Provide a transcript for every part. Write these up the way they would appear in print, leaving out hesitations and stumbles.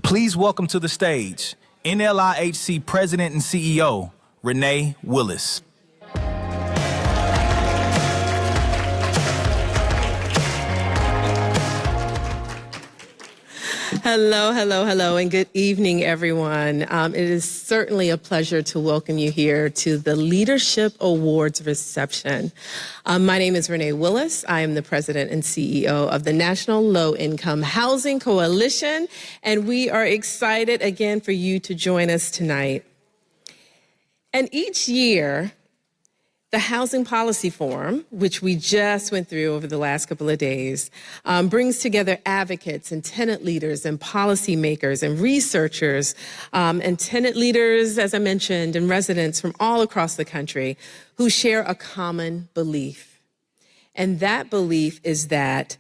Please welcome to the stage NLIHC President and CEO, Renee Willis. Hello, and good evening, everyone. It is certainly a pleasure to welcome you here to the Leadership Awards reception. My name is Renee Willis. I am the President and CEO of the National Low Income Housing Coalition, and we are excited again for you to join us tonight. And each year, the Housing Policy Forum, which we just went through over the last couple of days, brings together advocates and tenant leaders and policymakers and researchers and tenant leaders, as I mentioned, and residents from all across the country who share a common belief. And that belief is that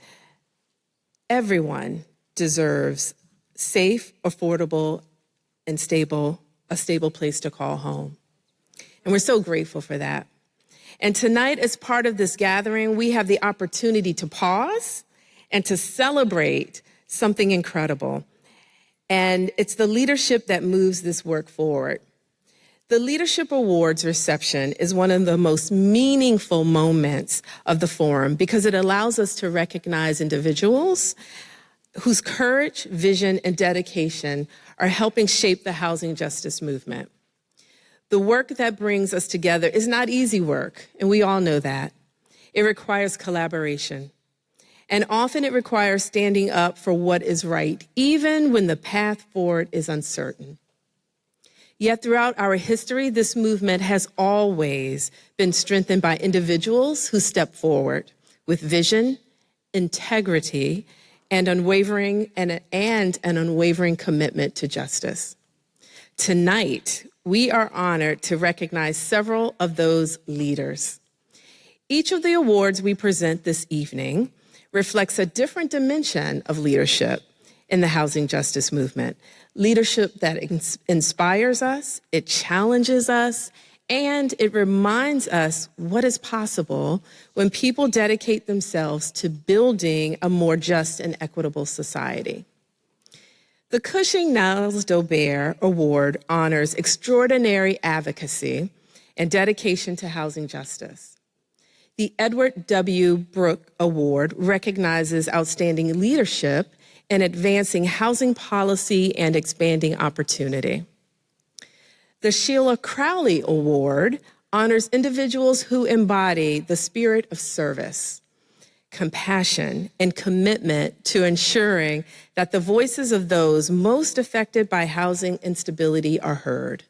everyone deserves safe, affordable, and a stable place to call home. And we're so grateful for that. And tonight, as part of this gathering, we have the opportunity to pause and to celebrate something incredible. And it's the leadership that moves this work forward. The Leadership Awards reception is one of the most meaningful moments of the forum because it allows us to recognize individuals whose courage, vision, and dedication are helping shape the housing justice movement. The work that brings us together is not easy work, and we all know that. It requires collaboration, and often it requires standing up for what is right, even when the path forward is uncertain. Yet throughout our history, this movement has always been strengthened by individuals who step forward with vision, integrity, and an unwavering commitment to justice. Tonight, we are honored to recognize several of those leaders. Each of the awards we present this evening reflects a different dimension of leadership in the housing justice movement. Leadership that inspires us, it challenges us, and it reminds us what is possible when people dedicate themselves to building a more just and equitable society. The Cushing-Niles Dobert Award honors extraordinary advocacy and dedication to housing justice. The Edward W. Brooke Award recognizes outstanding leadership in advancing housing policy and expanding opportunity. The Sheila Crowley Award honors individuals who embody the spirit of service, compassion, and commitment to ensuring that the voices of those most affected by housing instability are heard.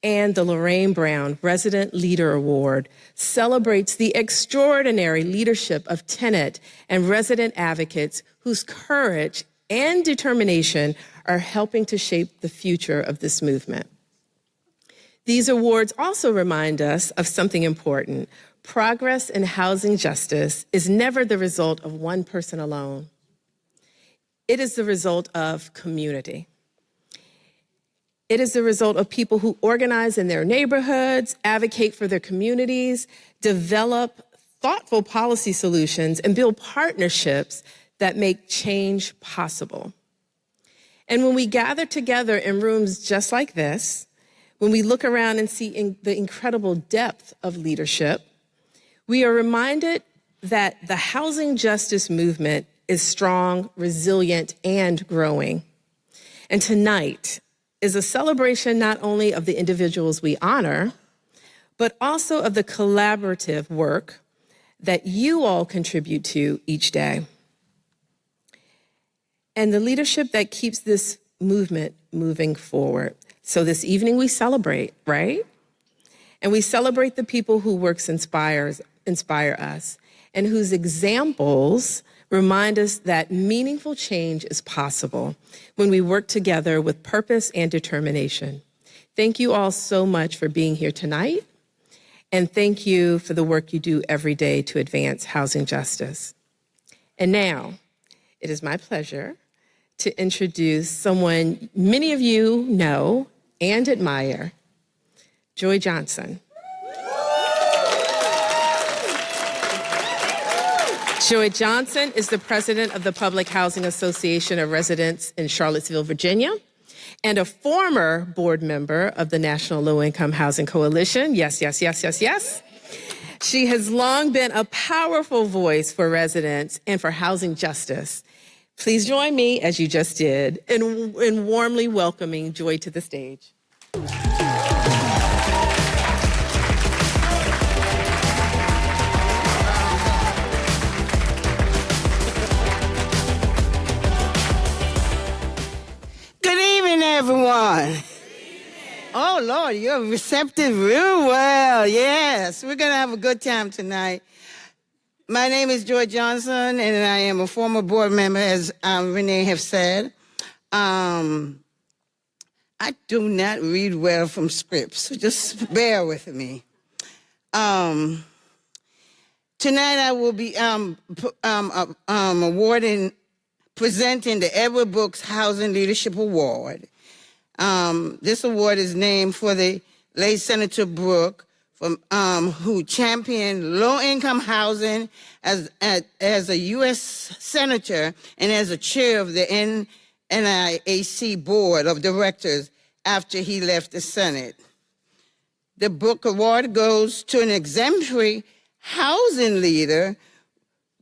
And the Lorraine Brown Resident Leader Award celebrates the extraordinary leadership of tenant and resident advocates whose courage and determination are helping to shape the future of this movement. These awards also remind us of something important. Progress in housing justice is never the result of one person alone. It is the result of community. It is the result of people who organize in their neighborhoods, advocate for their communities, develop thoughtful policy solutions, and build partnerships that make change possible. And when we gather together in rooms just like this, when we look around and see the incredible depth of leadership, we are reminded that the housing justice movement is strong, resilient, and growing. And tonight is a celebration not only of the individuals we honor, but also of the collaborative work that you all contribute to each day. And the leadership that keeps this movement moving forward. So this evening we celebrate, right? And we celebrate the people who works inspire us and whose examples remind us that meaningful change is possible when we work together with purpose and determination. Thank you all so much for being here tonight, and thank you for the work you do every day to advance housing justice. And now, it is my pleasure to introduce someone many of you know and admire, Joy Johnson. Joy Johnson is the president of the Public Housing Association of Residents in Charlottesville, Virginia, and a former board member of the National Low-Income Housing Coalition. Yes, yes, yes, yes, yes. She has long been a powerful voice for residents and for housing justice. Please join me, as you just did, in warmly welcoming Joy to the stage. Good evening, everyone. Oh, Lord, you're receptive real well. Yes, we're going to have a good time tonight. My name is Joy Johnson, and I am a former board member, as Renee have said. I do not read well from scripts, so just bear with me. Tonight I will be presenting the Edward Brooks Housing Leadership Award. This award is named for the late Senator Brooks, who championed low-income housing as a U.S. Senator and as a chair of the NLIHC Board of Directors after he left the Senate. The Brooks Award goes to an exemplary housing leader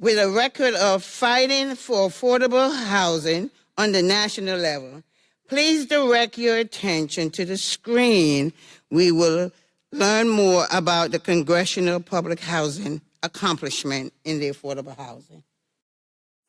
with a record of fighting for affordable housing on the national level. Please direct your attention to the screen. We will learn more about the Congressional Public Housing accomplishment in the affordable housing.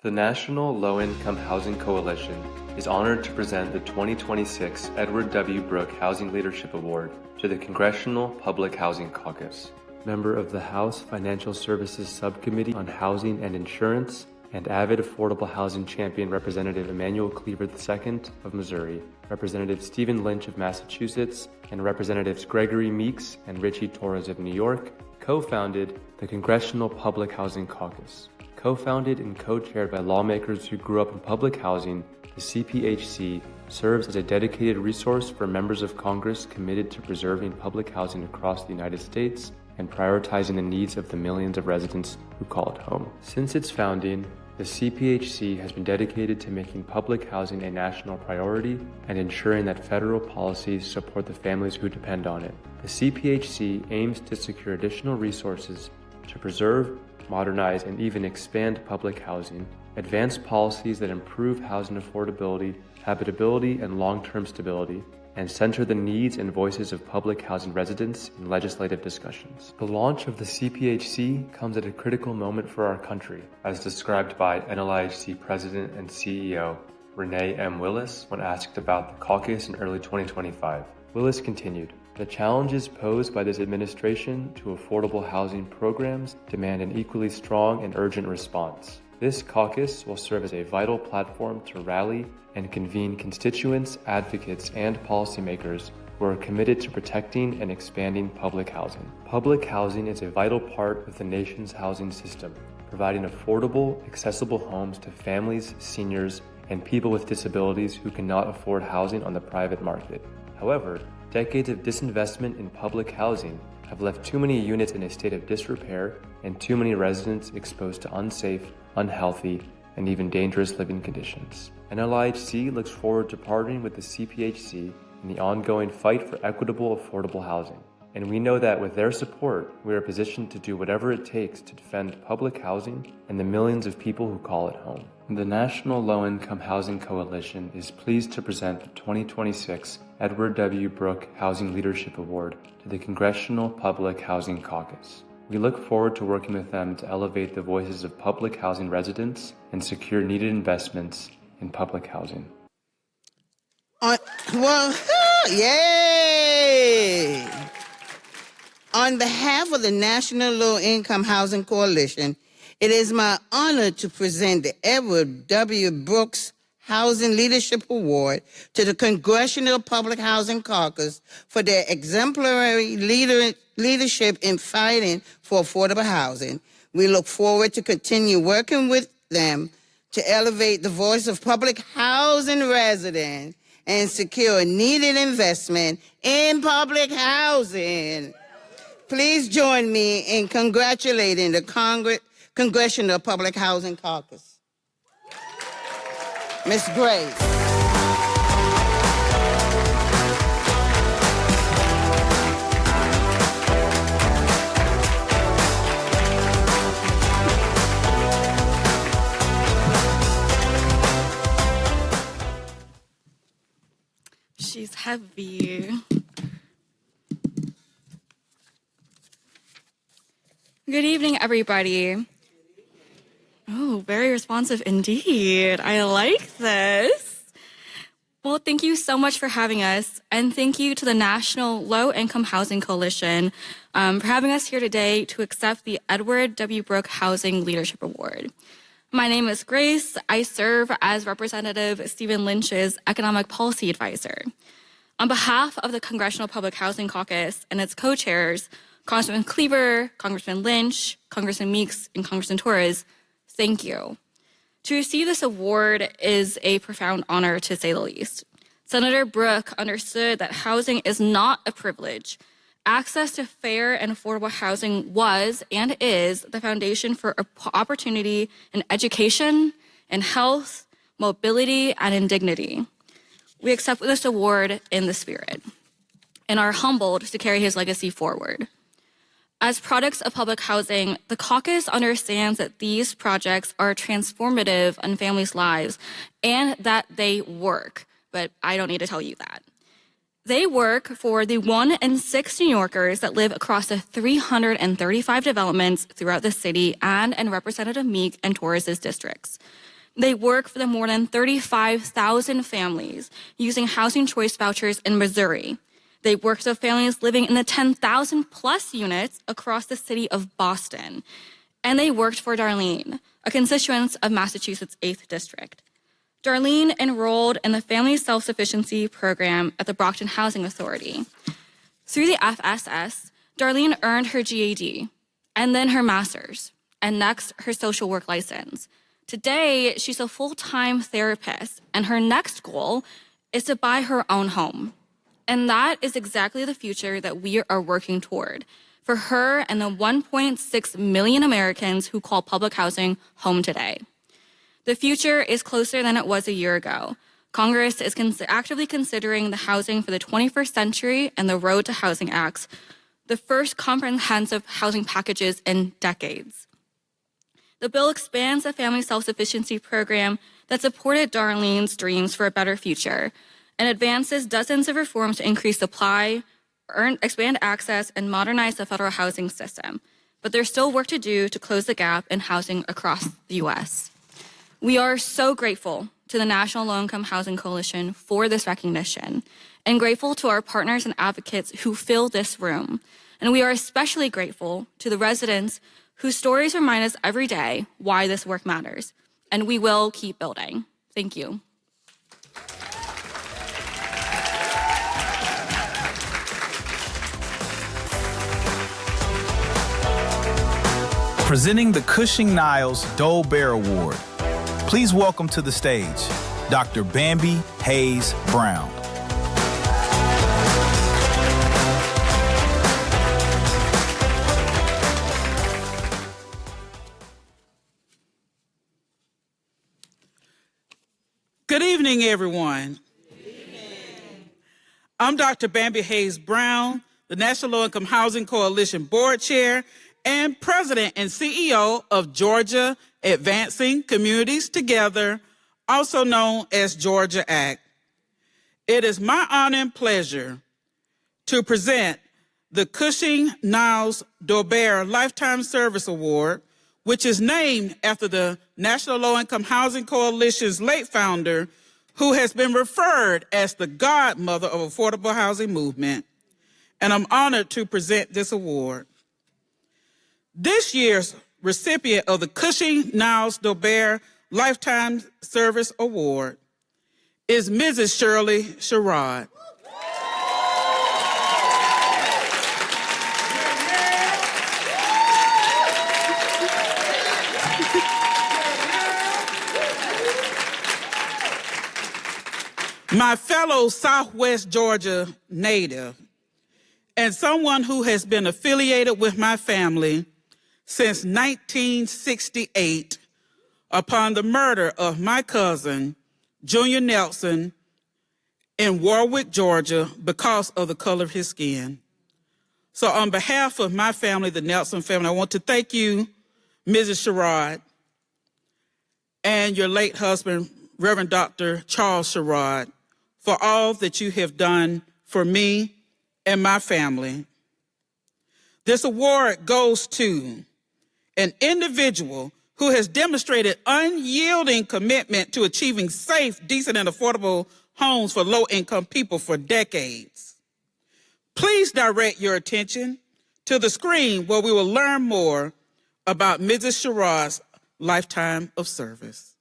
The National Low-Income Housing Coalition is honored to present the 2026 Edward W. Brooks Housing Leadership Award to the Congressional Public Housing Caucus. Member of the House Financial Services Subcommittee on Housing and Insurance, and avid affordable housing champion Representative Emanuel Cleaver II of Missouri, Representative Stephen Lynch of Massachusetts, and Representatives Gregory Meeks and Richie Torres of New York, co-founded the Congressional Public Housing Caucus. Co-founded and co-chaired by lawmakers who grew up in public housing, the CPHC serves as a dedicated resource for members of Congress committed to preserving public housing across the United States and prioritizing the needs of the millions of residents who call it home. Since its founding, the CPHC has been dedicated to making public housing a national priority and ensuring that federal policies support the families who depend on it. The CPHC aims to secure additional resources to preserve, modernize, and even expand public housing, advance policies that improve housing affordability, habitability, and long-term stability, and center the needs and voices of public housing residents in legislative discussions. The launch of the CPHC comes at a critical moment for our country, as described by NLIHC President and CEO Renee M. Willis when asked about the caucus in early 2025. Willis continued, "The challenges posed by this administration to affordable housing programs demand an equally strong and urgent response. This caucus will serve as a vital platform to rally and convene constituents, advocates, and policymakers who are committed to protecting and expanding public housing. Public housing is a vital part of the nation's housing system, providing affordable, accessible homes to families, seniors, and people with disabilities who cannot afford housing on the private market. However, decades of disinvestment in public housing have left too many units in a state of disrepair and too many residents exposed to unsafe, unhealthy, and even dangerous living conditions. NLIHC looks forward to partnering with the CPHC in the ongoing fight for equitable, affordable housing. And we know that with their support, we are positioned to do whatever it takes to defend public housing and the millions of people who call it home." The National Low-Income Housing Coalition is pleased to present the 2026 Edward W. Brooks Housing Leadership Award to the Congressional Public Housing Caucus. We look forward to working with them to elevate the voices of public housing residents and secure needed investments in public housing. Yay! On behalf of the National Low-Income Housing Coalition, it is my honor to present the Edward W. Brooks Housing Leadership Award to the Congressional Public Housing Caucus for their exemplary leadership in fighting for affordable housing. We look forward to continue working with them to elevate the voice of public housing residents and secure needed investment in public housing. Please join me in congratulating the Congressional Public Housing Caucus. Ms. Gray. She's heavy. Good evening, everybody. Oh, very responsive indeed. I like this. Well, thank you so much for having us, and thank you to the National Low Income Housing Coalition for having us here today to accept the Edward W. Brooke Housing Leadership Award. My name is Grace. I serve as Representative Stephen Lynch's Economic Policy Advisor. On behalf of the Congressional Public Housing Caucus and its co-chairs, Congressman Cleaver, Congressman Lynch, Congressman Meeks, and Congressman Torres, thank you. To receive this award is a profound honor, to say the least. Senator Brooke understood that housing is not a privilege. Access to fair and affordable housing was and is the foundation for opportunity in education, in health, mobility, and in dignity. We accept this award in the spirit and are humbled to carry his legacy forward. As products of public housing, the caucus understands that these projects are transformative in families' lives and that they work, but I don't need to tell you that. They work for the 1 in 6 New Yorkers that live across the 335 developments throughout the city and in Representative Meek and Torres' districts. They work for the more than 35,000 families using housing choice vouchers in Missouri. They work for the families living in the 10,000 plus units across the city of Boston. And they worked for Darlene, a constituent of Massachusetts' 8th District. Darlene enrolled in the Family Self-Sufficiency Program at the Brockton Housing Authority. Through the FSS, Darlene earned her GAD, and then her master's, and next, her social work license. Today, she's a full-time therapist, and her next goal is to buy her own home. And that is exactly the future that we are working toward for her and the 1.6 million Americans who call public housing home today. The future is closer than it was a year ago. Congress is actively considering the Housing for the 21st Century and the Road to Housing Acts, the first comprehensive housing packages in decades. The bill expands the Family Self-Sufficiency Program that supported Darlene's dreams for a better future and advances dozens of reforms to increase supply, expand access, and modernize the federal housing system. But there's still work to do to close the gap in housing across the U.S. We are so grateful to the National Low Income Housing Coalition for this recognition and grateful to our partners and advocates who fill this room. And we are especially grateful to the residents whose stories remind us every day why this work matters. And we will keep building. Thank you. Presenting the Cushing-Niles Dole-Bear Award. Please welcome to the stage, Dr. Bambi Hayes Brown. Good evening, everyone. Good evening. I'm Dr. Bambi Hayes Brown, the National Low Income Housing Coalition Board Chair and President and CEO of Georgia Advancing Communities Together, also known as Georgia ACT. It is my honor and pleasure to present the Cushing-Niles Dole-Bear Lifetime Service Award, which is named after the National Low Income Housing Coalition's late founder, who has been referred as the godmother of affordable housing movement. And I'm honored to present this award. This year's recipient of the Cushing-Niles Dole-Bear Lifetime Service Award is Mrs. Shirley Sherrod. My fellow Southwest Georgia native and someone who has been affiliated with my family since 1968 upon the murder of my cousin, Junior Nelson, in Warwick, Georgia, because of the color of his skin. So on behalf of my family, the Nelson family, I want to thank you, Mrs. Sherrod, and your late husband, Reverend Dr. Charles Sherrod, for all that you have done for me and my family. This award goes to an individual who has demonstrated unyielding commitment to achieving safe, decent, and affordable homes for low-income people for decades. Please direct your attention to the screen where we will learn more about Mrs. Sherrod's lifetime of service.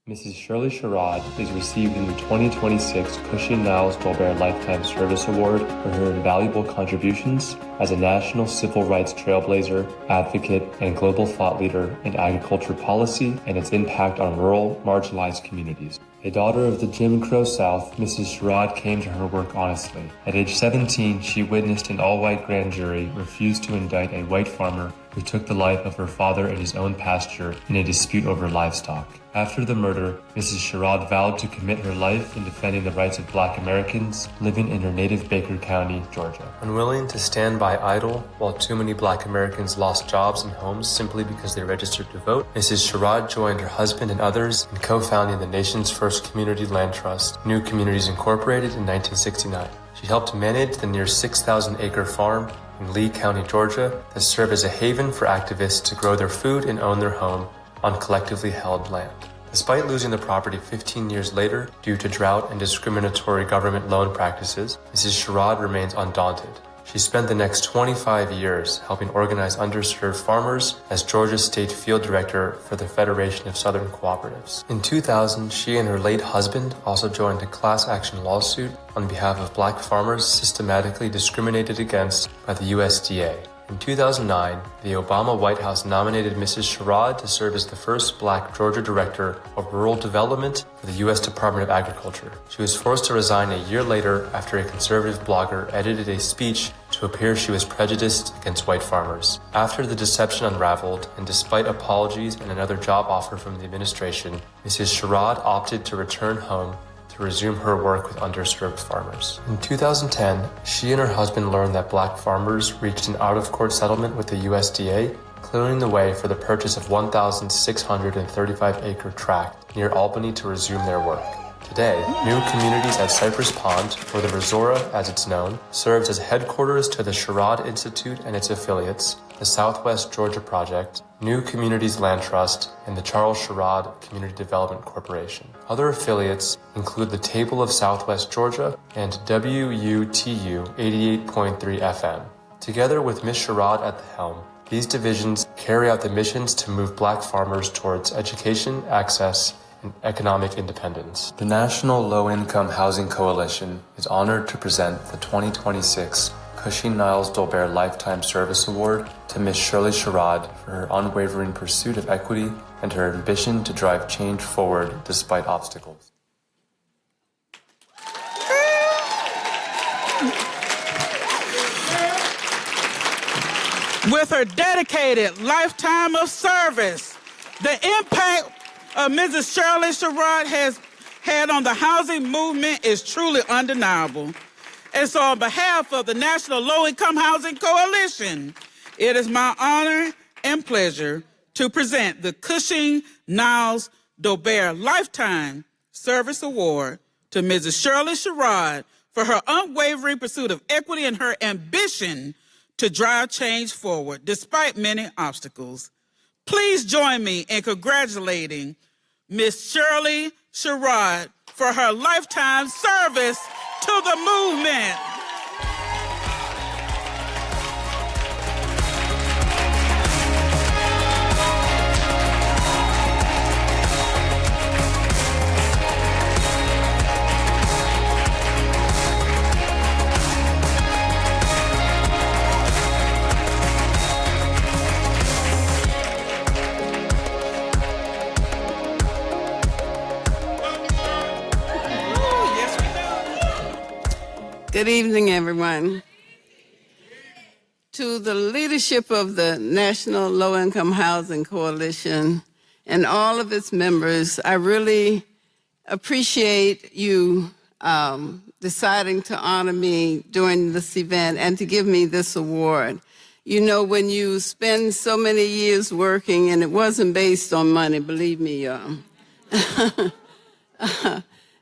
Mrs. Shirley Sherrod is received in the 2026 Cushing-Niles-Dolbear Lifetime Service Award for her invaluable contributions as a national civil rights trailblazer, advocate, and global thought leader in agriculture policy and its impact on rural, marginalized communities. A daughter of the Jim Crow South, Mrs. Sherrod came to her work honestly. At age 17, she witnessed an all-white grand jury refuse to indict a white farmer who took the life of her father in his own pasture in a dispute over livestock. After the murder, Mrs. Sherrod vowed to commit her life in defending the rights of Black Americans living in her native Baker County, Georgia. Unwilling to stand by idle while too many Black Americans lost jobs and homes simply because they registered to vote, Mrs. Sherrod joined her husband and others in co-founding the nation's first community land trust, New Communities Incorporated, in 1969. She helped manage the near 6,000-acre farm in Lee County, Georgia, that served as a haven for activists to grow their food and own their home on collectively held land. Despite losing the property 15 years later due to drought and discriminatory government loan practices, Mrs. Sherrod remains undaunted. She spent the next 25 years helping organize underserved farmers as Georgia's state field director for the Federation of Southern Cooperatives. In 2000, she and her late husband also joined a class action lawsuit on behalf of Black farmers systematically discriminated against by the USDA. In 2009, the Obama White House nominated Mrs. Sherrod to serve as the first Black Georgia Director of Rural Development for the U.S. Department of Agriculture. She was forced to resign a year later after a conservative blogger edited a speech to appear she was prejudiced against white farmers. After the deception unraveled, and despite apologies and another job offer from the administration, Mrs. Sherrod opted to return home to resume her work with underserved farmers. In 2010, she and her husband learned that Black farmers reached an out-of-court settlement with the USDA, clearing the way for the purchase of 1,635-acre tract near Albany to resume their work. Today, New Communities at Cypress Pond, or the Resora as it's known, serves as headquarters to the Sherrod Institute and its affiliates, the Southwest Georgia Project, New Communities Land Trust, and the Charles Sherrod Community Development Corporation. Other affiliates include the Table of Southwest Georgia and WUTU 88.3 FM. Together with Ms. Sherrod at the helm, these divisions carry out the missions to move Black farmers towards education, access, and economic independence. The National Low-Income Housing Coalition is honored to present the 2026 Cushing-Niles-Dolbear Lifetime Service Award to Ms. Shirley Sherrod for her unwavering pursuit of equity and her ambition to drive change forward despite obstacles. With her dedicated lifetime of service, the impact of Mrs. Shirley Sherrod has had on the housing movement is truly undeniable. And so on behalf of the National Low-Income Housing Coalition, it is my honor and pleasure to present the Cushing-Niles-Dolbear Lifetime Service Award to Mrs. Shirley Sherrod for her unwavering pursuit of equity and her ambition to drive change forward despite many obstacles. Please join me in congratulating Ms. Shirley Sherrod for her lifetime service to the movement. Good evening, everyone. To the leadership of the National Low Income Housing Coalition and all of its members, I really appreciate you deciding to honor me during this event and to give me this award. You know, when you spend so many years working, and it wasn't based on money, believe me, y'all.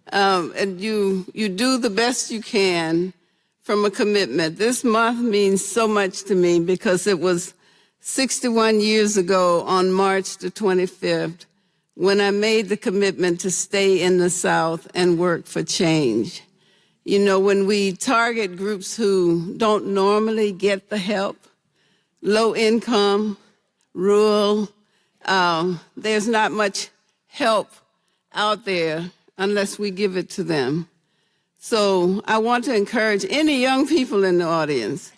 And you do the best you can from a commitment. This month means so much to me because it was 61 years ago on March the 25th when I made the commitment to stay in the South and work for change. You know, when we target groups who don't normally get the help, low income, rural, there's not much help out there unless we give it to them. So I want to encourage any young people in the audience,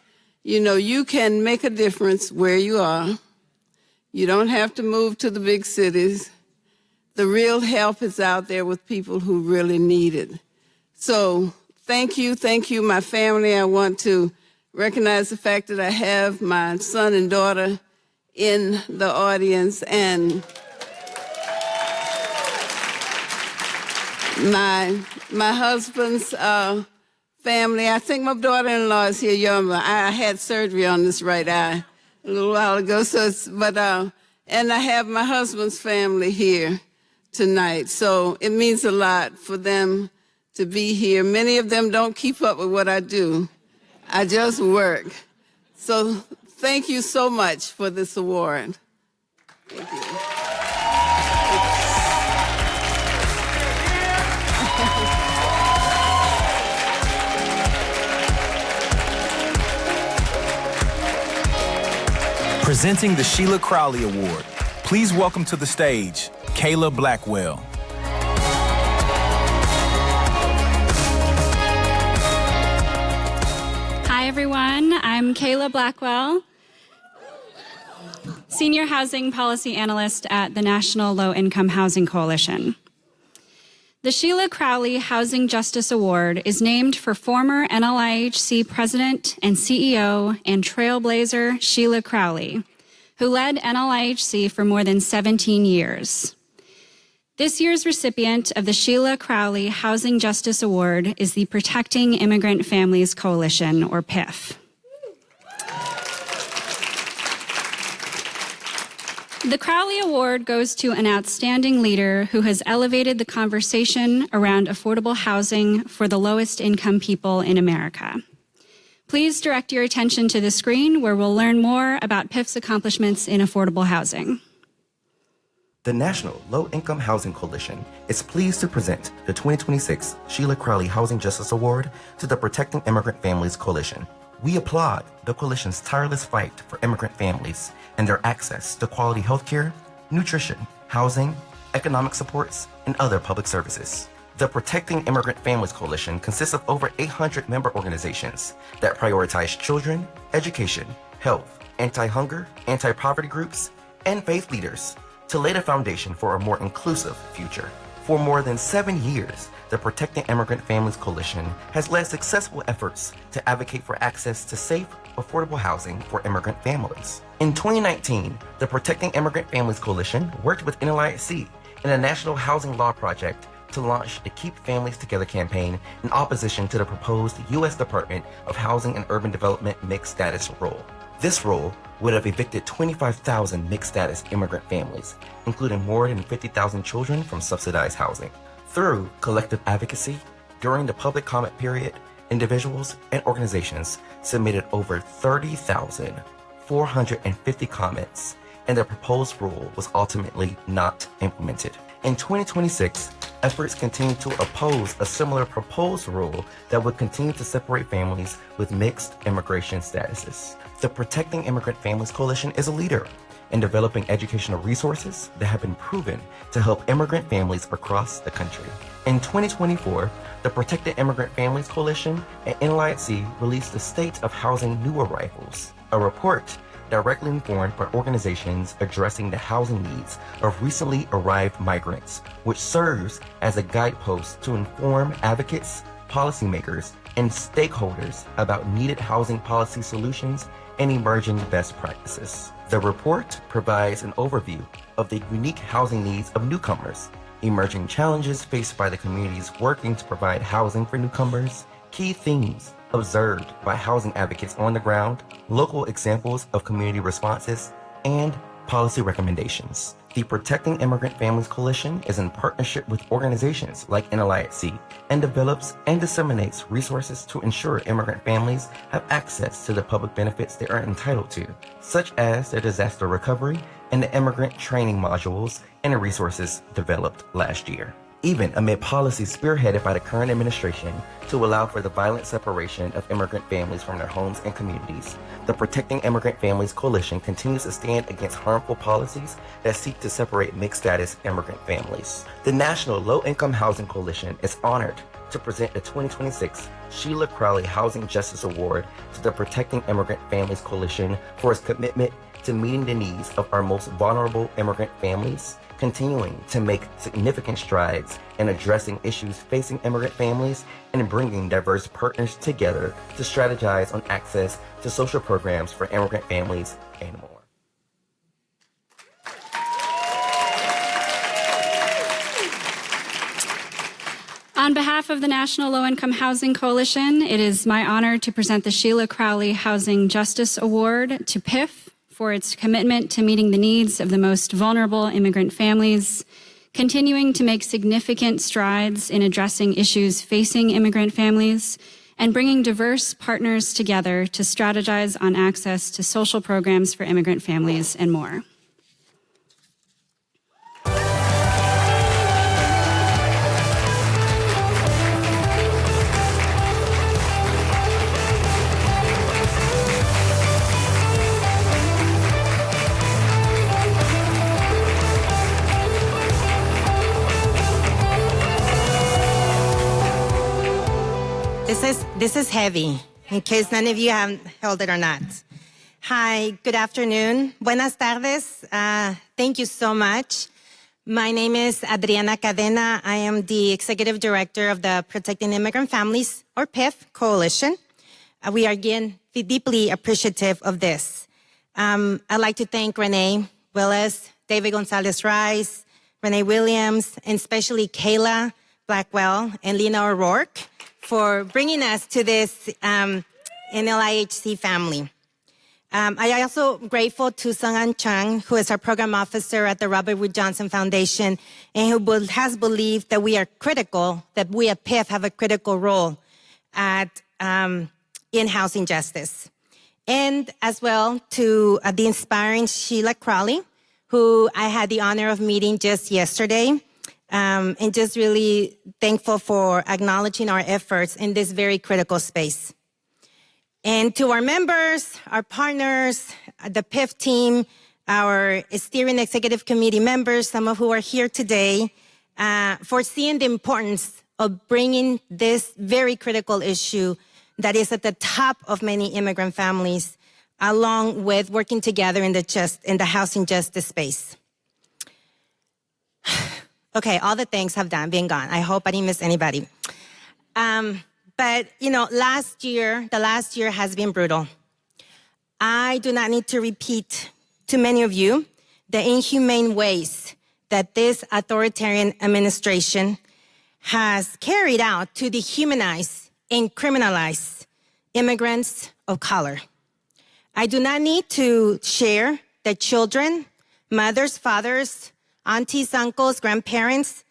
you know, you can make a difference where you are. You don't have to move to the big cities. The real help is out there with people who really need it. So thank you, my family. I want to recognize the fact that I have my son and daughter in the audience, and my husband's family. I think my daughter-in-law is here, young. I had surgery on this right eye a little while ago, and I have my husband's family here tonight. So it means a lot for them to be here. Many of them don't keep up with what I do. I just work. So thank you so much for this award. Thank you. Presenting the Sheila Crowley Award, please welcome to the stage, Kayla Blackwell. Hi, everyone. I'm Kayla Blackwell, Senior Housing Policy Analyst at the National Low Income Housing Coalition. The Sheila Crowley Housing Justice Award is named for former NLIHC President and CEO and trailblazer Sheila Crowley, who led NLIHC for more than 17 years. This year's recipient of the Sheila Crowley Housing Justice Award is the Protecting Immigrant Families Coalition, or PIF. The Crowley Award goes to an outstanding leader who has elevated the conversation around affordable housing for the lowest income people in America. Please direct your attention to the screen where we'll learn more about PIF's accomplishments in affordable housing. The National Low Income Housing Coalition is pleased to present the 2026 Sheila Crowley Housing Justice Award to the Protecting Immigrant Families Coalition. We applaud the coalition's tireless fight for immigrant families and their access to quality healthcare, nutrition, housing, economic supports, and other public services. The Protecting Immigrant Families Coalition consists of over 800 member organizations that prioritize children, education, health, anti-hunger, anti-poverty groups, and faith leaders to lay the foundation for a more inclusive future. For more than 7 years, the Protecting Immigrant Families Coalition has led successful efforts to advocate for access to safe, affordable housing for immigrant families. In 2019, the Protecting Immigrant Families Coalition worked with NLIHC and the National Housing Law Project to launch the Keep Families Together campaign in opposition to the proposed U.S. Department of Housing and Urban Development mixed status rule. This rule would have evicted 25,000 mixed status immigrant families, including more than 50,000 children from subsidized housing. Through collective advocacy, during the public comment period, individuals and organizations submitted over 30,450 comments, and the proposed rule was ultimately not implemented. In 2026, efforts continue to oppose a similar proposed rule that would continue to separate families with mixed immigration statuses. The Protecting Immigrant Families Coalition is a leader in developing educational resources that have been proven to help immigrant families across the country. In 2024, the Protecting Immigrant Families Coalition and NLIHC released the State of Housing New Arrivals, a report directly informed by organizations addressing the housing needs of recently arrived migrants, which serves as a guidepost to inform advocates, policymakers and stakeholders about needed housing policy solutions and emerging best practices. The report provides an overview of the unique housing needs of newcomers, emerging challenges faced by the communities working to provide housing for newcomers, key themes observed by housing advocates on the ground, local examples of community responses, and policy recommendations. The Protecting Immigrant Families Coalition is in partnership with organizations like NLIHC and develops and disseminates resources to ensure immigrant families have access to the public benefits they are entitled to, such as the disaster recovery and the immigrant training modules and the resources developed last year. Even amid policies spearheaded by the current administration to allow for the violent separation of immigrant families from their homes and communities, the Protecting Immigrant Families Coalition continues to stand against harmful policies that seek to separate mixed-status immigrant families. The National Low-Income Housing Coalition is honored to present the 2026 Sheila Crowley Housing Justice Award to the Protecting Immigrant Families Coalition for its commitment to meeting the needs of our most vulnerable immigrant families, continuing to make significant strides in addressing issues facing immigrant families and bringing diverse partners together to strategize on access to social programs for immigrant families and more. On behalf of the National Low-Income Housing Coalition, it is my honor to present the Sheila Crowley Housing Justice Award to PIF for its commitment to meeting the needs of the most vulnerable immigrant families, continuing to make significant strides in addressing issues facing immigrant families, and bringing diverse partners together to strategize on access to social programs for immigrant families and more. This is heavy, in case none of you have held it or not. Hi, good afternoon. Buenas tardes. Thank you so much. My name is Adriana Cadena. I am the Executive Director of the Protecting Immigrant Families, or PIF, Coalition. We are again deeply appreciative of this. I'd like to thank Renee Willis, David Gonzalez-Rice, Renee Williams, and especially Kayla Blackwell and Lena O'Rourke for bringing us to this NLIHC family. I also grateful to Sung-An Chung, who is our program officer at the Robert Wood Johnson Foundation, and who has believed that we are critical, that we at PIF have a critical role at in housing justice. And as well to the inspiring Sheila Crowley, who I had the honor of meeting just yesterday. And just really thankful for acknowledging our efforts in this very critical space. And to our members, our partners, the PIF team, our steering executive committee members, some of who are here today, for seeing the importance of bringing this very critical issue that is at the top of many immigrant families, along with working together in the housing justice space. Okay, all the things have been gone. I hope I didn't miss anybody. But, you know, the last year has been brutal. I do not need to repeat to many of you the inhumane ways that this authoritarian administration has carried out to dehumanize and criminalize immigrants of color. I do not need to share that children, mothers, fathers, aunties, uncles, grandparents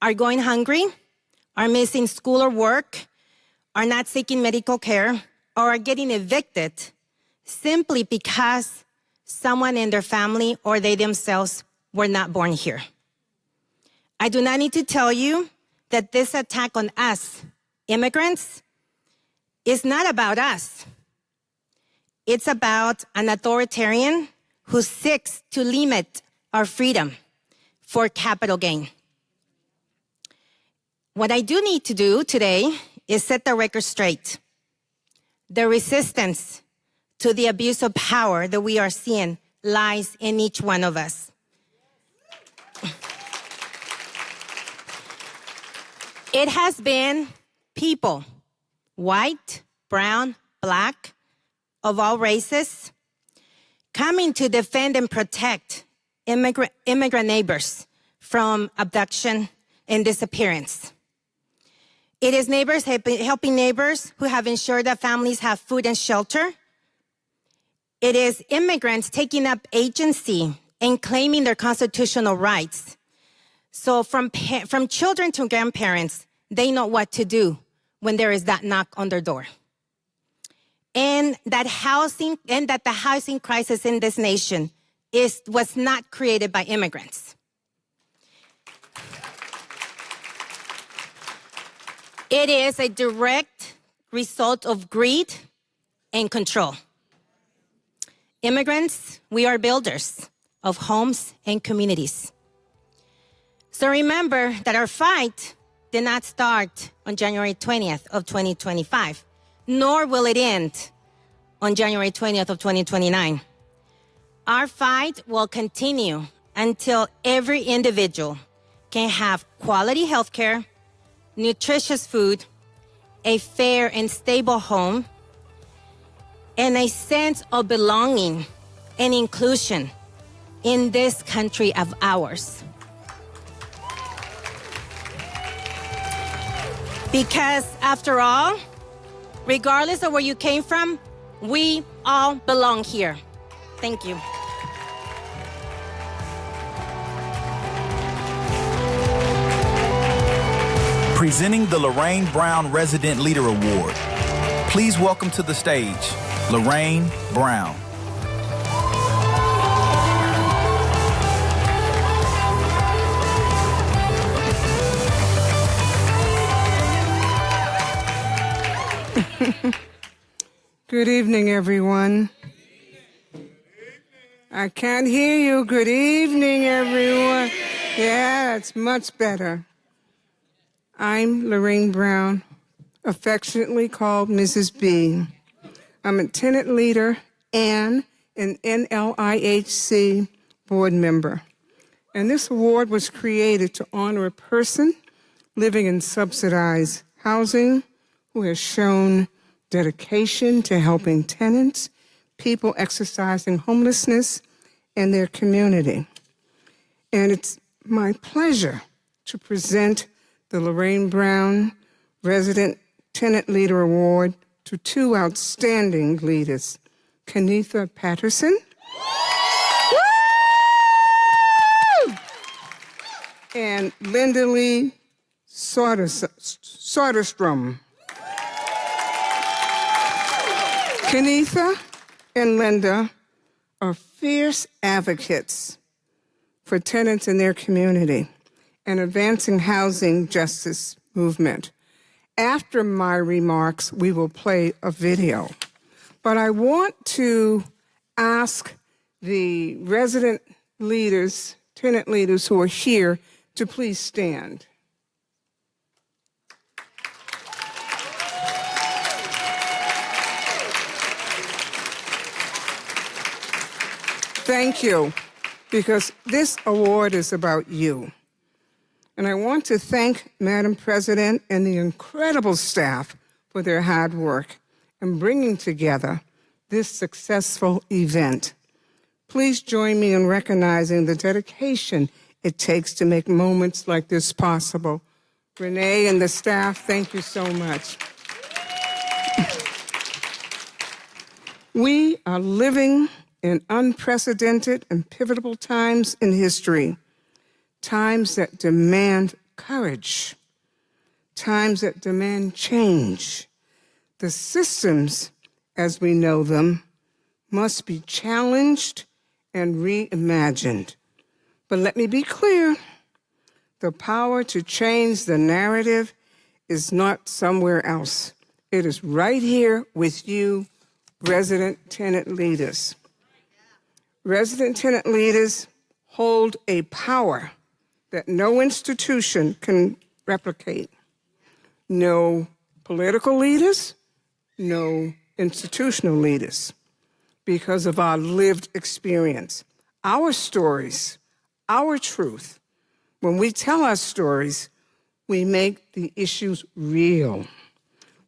are going hungry, are missing school or work, are not seeking medical care, or are getting evicted simply because someone in their family or they themselves were not born here. I do not need to tell you that this attack on us, immigrants, is not about us. It's about an authoritarian who seeks to limit our freedom for capital gain. What I do need to do today is set the record straight. The resistance to the abuse of power that we are seeing lies in each one of us. It has been people white, brown, black, of all races, coming to defend and protect immigrant neighbors from abduction and disappearance. It is neighbors helping neighbors who have ensured that families have food and shelter. It is immigrants taking up agency and claiming their constitutional rights. So from children to grandparents, they know what to do when there is that knock on their door. And that the housing crisis in this nation was not created by immigrants. It is a direct result of greed and control. Immigrants, we are builders of homes and communities. So remember that our fight did not start on January 20th of 2025, nor will it end on January 20th of 2029. Our fight will continue until every individual can have quality health care, nutritious food, a fair and stable home, and a sense of belonging and inclusion in this country of ours. Because after all, regardless of where you came from, we all belong here. Thank you. Presenting the Lorraine Brown Resident Leader Award. Please welcome to the stage, Lorraine Brown. Good evening, everyone. I can't hear you. Good evening, everyone. Yeah, it's much better. I'm Lorraine Brown, affectionately called Mrs. B. I'm a tenant leader and an NLIHC board member. And this award was created to honor a person living in subsidized housing who has shown dedication to helping tenants, people exercising homelessness in their community. And it's my pleasure to present the Lorraine Brown Resident Tenant Leader Award to two outstanding leaders, Kennetha Patterson and Linda Lee Soderstrom. Kennetha and Linda are fierce advocates for tenants in their community and advancing housing justice movement. After my remarks, we will play a video. But I want to ask the resident leaders, tenant leaders who are here to please stand. Thank you, because this award is about you. And I want to thank Madam President and the incredible staff for their hard work in bringing together this successful event. Please join me in recognizing the dedication it takes to make moments like this possible. Renee and the staff, thank you so much. We are living in unprecedented and pivotal times in history, times that demand courage, times that demand change. The systems, as we know them, must be challenged and reimagined. But let me be clear, the power to change the narrative is not somewhere else. It is right here with you, resident tenant leaders. Resident tenant leaders hold a power that no institution can replicate. No political leaders, no institutional leaders, because of our lived experience. Our stories, our truth. When we tell our stories, we make the issues real.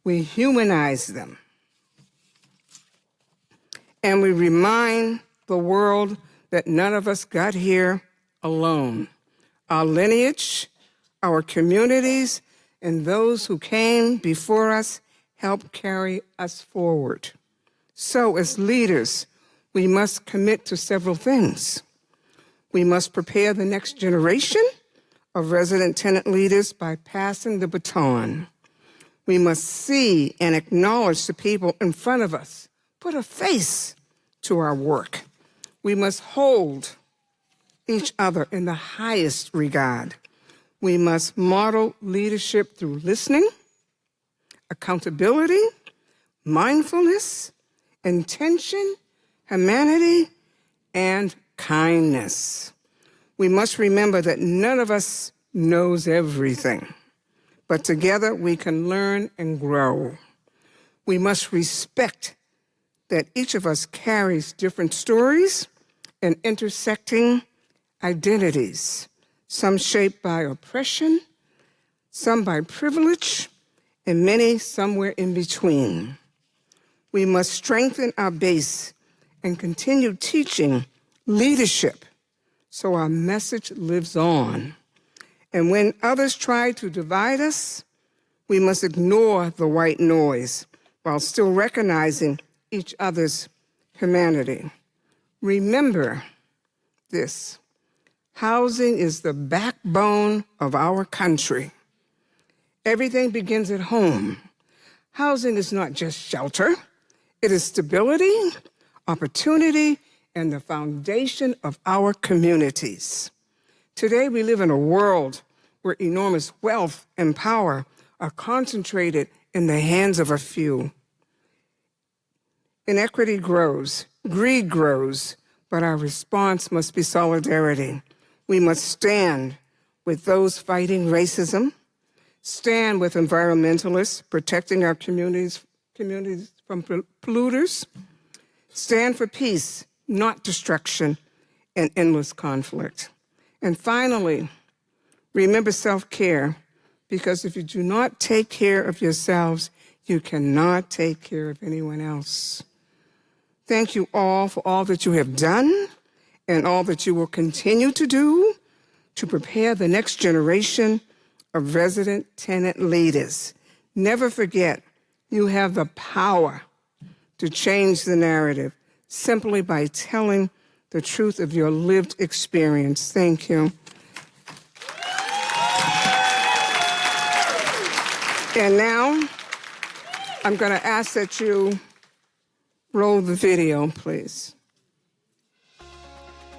We humanize them. And we remind the world that none of us got here alone. Our lineage, our communities, and those who came before us helped carry us forward. So as leaders, we must commit to several things. We must prepare the next generation of resident tenant leaders by passing the baton. We must see and acknowledge the people in front of us, put a face to our work. We must hold each other in the highest regard. We must model leadership through listening, accountability, mindfulness, intention, humanity, and kindness. We must remember that none of us knows everything, but together we can learn and grow. We must respect that each of us carries different stories and intersecting identities, some shaped by oppression, some by privilege, and many somewhere in between. We must strengthen our base and continue teaching leadership so our message lives on. And when others try to divide us, we must ignore the white noise while still recognizing each other's humanity. Remember this: housing is the backbone of our country. Everything begins at home. Housing is not just shelter. It is stability, opportunity, and the foundation of our communities. Today, we live in a world where enormous wealth and power are concentrated in the hands of a few. Inequity grows, greed grows, but our response must be solidarity. We must stand with those fighting racism, stand with environmentalists protecting our communities from polluters, stand for peace, not destruction and endless conflict. And finally, remember self-care, because if you do not take care of yourselves, you cannot take care of anyone else. Thank you all for all that you have done and all that you will continue to do to prepare the next generation of resident tenant leaders. Never forget, you have the power to change the narrative simply by telling the truth of your lived experience. Thank you. And now, I'm going to ask that you roll the video, please.